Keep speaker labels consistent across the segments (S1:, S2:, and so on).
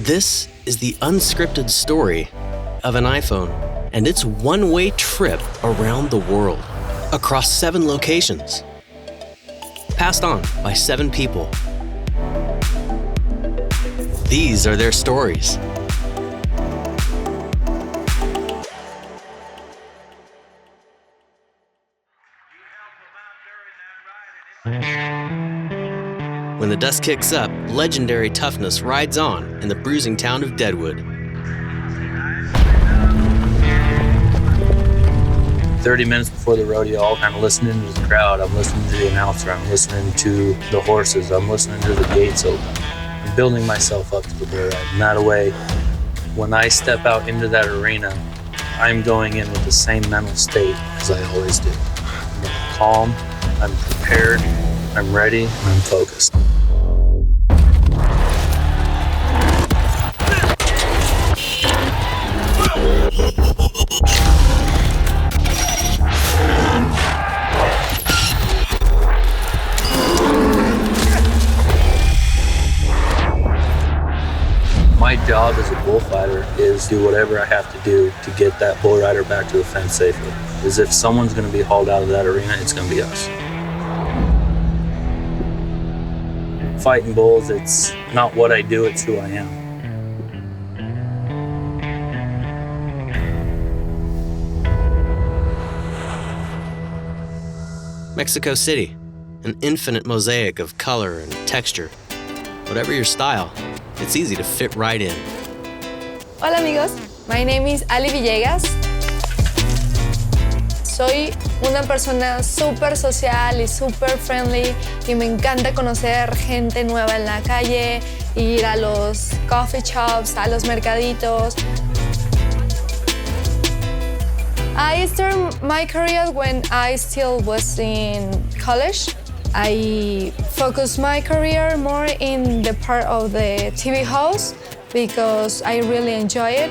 S1: This is the unscripted story of an iPhone and its one-way trip around the world, across 7 locations, passed on by 7 people. These are their stories. When the dust kicks up, legendary toughness rides on in the bruising town of Deadwood.
S2: 30 minutes before the rodeo, I'm listening to the crowd, I'm listening to the announcer, I'm listening to the horses, I'm listening to the gates open. I'm building myself up to the bull ride. And that way, when I step out into that arena, I'm going in with the same mental state as I always do. I'm calm, I'm prepared, I'm ready, and I'm focused. My job as a bullfighter is to do whatever I have to do to get that bull rider back to the fence safely. Because if someone's going to be hauled out of that arena, it's going to be us. Fighting bulls, it's not what I do, it's who I am.
S1: Mexico City, an infinite mosaic of color and texture. Whatever your style, it's easy to fit right in.
S3: Hola amigos, my name is Ali Villegas. Soy una persona súper social y súper friendly y me encanta conocer gente nueva en la calle, ir a los coffee shops, a los mercaditos. I started my career when I still was in college. I focused my career more in the part of the TV host because I really enjoy it.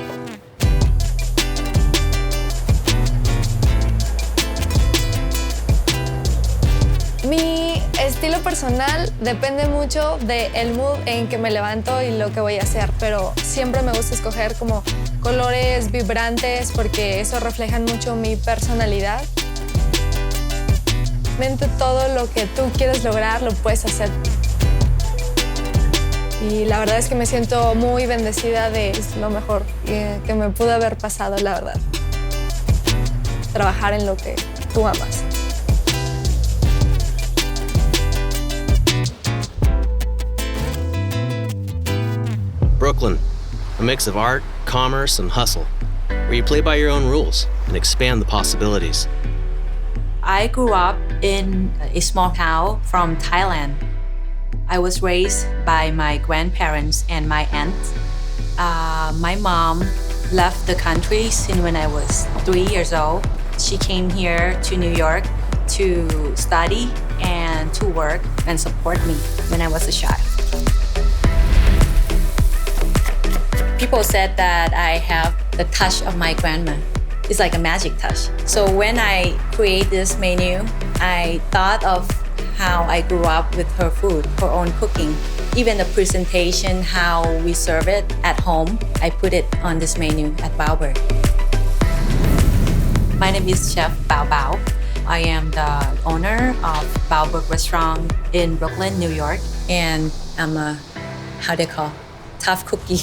S3: Mi estilo personal depende mucho del mood en que me levanto y lo que voy a hacer, pero siempre me gusta escoger como colores vibrantes porque eso refleja mucho mi personalidad. Todo lo que tú quieres lograr lo puedes hacer. Y la verdad es que me siento muy bendecida de lo mejor que me pudo haber pasado, la verdad. Trabajar en lo que tú amas.
S1: Brooklyn, a mix of art, commerce, and hustle, where you play by your own rules and expand the possibilities.
S4: I grew up in a small town from Thailand. I was raised by my grandparents and my aunt. My mom left the country since when I was 3 years old. She came here to New York to study and to work and support me when I was a child. People said that I have the touch of my grandma. It's like a magic touch. So when I create this menu, I thought of how I grew up with her food, her own cooking. Even the presentation, how we serve it at home, I put it on this menu at Baoberg. My name is Chef Bao Bao. I am the owner of Baoberg Restaurant in Brooklyn, New York. And I'm a, how do you call, tough cookie.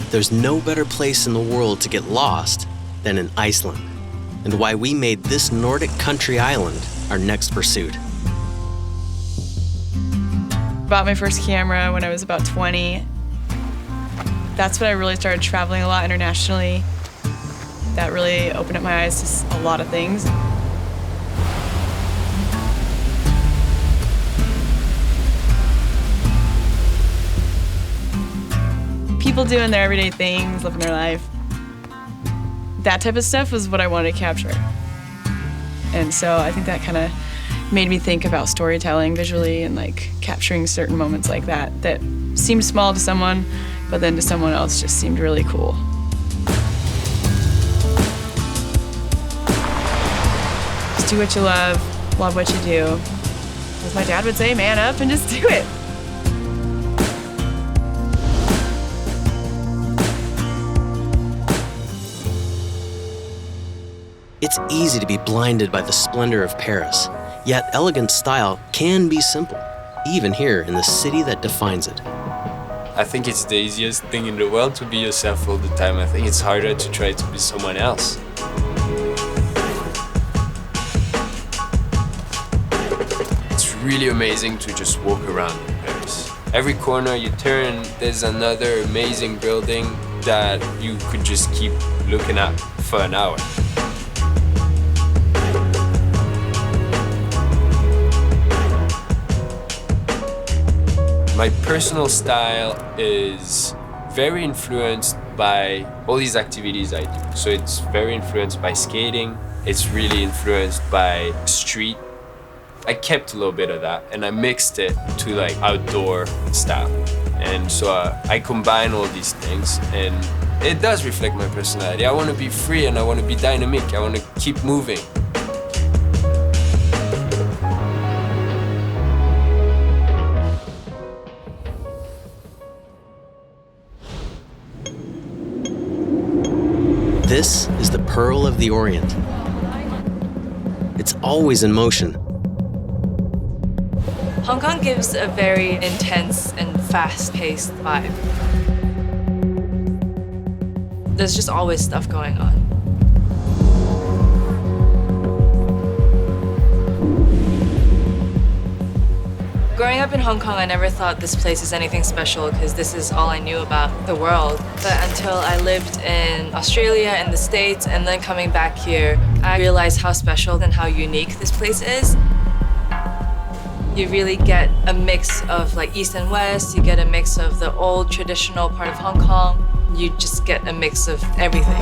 S1: There's no better place in the world to get lost than in Iceland, and why we made this Nordic country island our next pursuit.
S5: Bought my first camera when I was about 20. That's when I really started traveling a lot internationally. That really opened up my eyes to a lot of things. People doing their everyday things, living their life. That type of stuff was what I wanted to capture. And so I think that kind of made me think about storytelling visually and like capturing certain moments like that seemed small to someone, but then to someone else just seemed really cool. Just do what you love what you do. As my dad would say, man up and just do it.
S1: It's easy to be blinded by the splendor of Paris, yet elegant style can be simple, even here in the city that defines it.
S6: I think it's the easiest thing in the world to be yourself all the time. I think it's harder to try to be someone else. It's really amazing to just walk around in Paris. Every corner you turn, there's another amazing building that you could just keep looking at for an hour. My personal style is very influenced by all these activities I do. So it's very influenced by skating. It's really influenced by street. I kept a little bit of that and I mixed it to like outdoor style. And so I combine all these things and it does reflect my personality. I want to be free and I want to be dynamic. I want to keep moving.
S1: This is the Pearl of the Orient. It's always in motion.
S7: Hong Kong gives a very intense and fast-paced vibe. There's just always stuff going on. Growing up in Hong Kong, I never thought this place is anything special because this is all I knew about the world. But until I lived in Australia and the States and then coming back here, I realized how special and how unique this place is. You really get a mix of like East and West, you get a mix of the old traditional part of Hong Kong, you just get a mix of everything.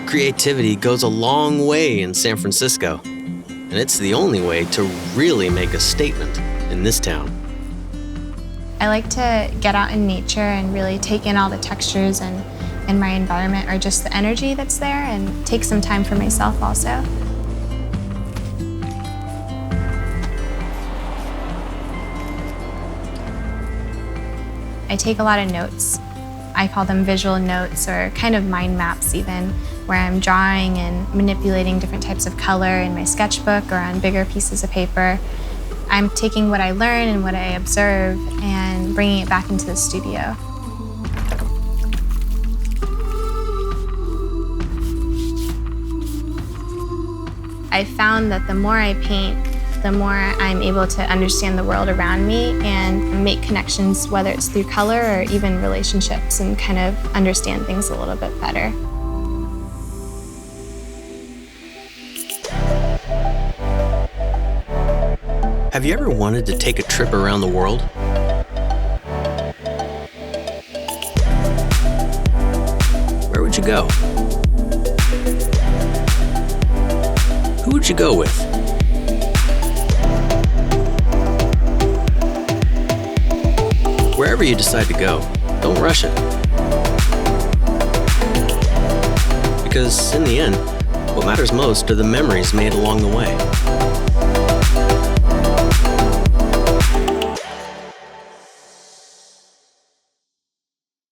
S1: Creativity goes a long way in San Francisco, and it's the only way to really make a statement in this town.
S8: I like to get out in nature and really take in all the textures and my environment, or just the energy that's there, and take some time for myself also. I take a lot of notes. I call them visual notes, or kind of mind maps even, where I'm drawing and manipulating different types of color in my sketchbook or on bigger pieces of paper. I'm taking what I learn and what I observe and bringing it back into the studio. I found that the more I paint, the more I'm able to understand the world around me and make connections, whether it's through color or even relationships, and kind of understand things a little bit better.
S1: Have you ever wanted to take a trip around the world? Where would you go? Who would you go with? Wherever you decide to go, don't rush it. Because in the end, what matters most are the memories made along the way.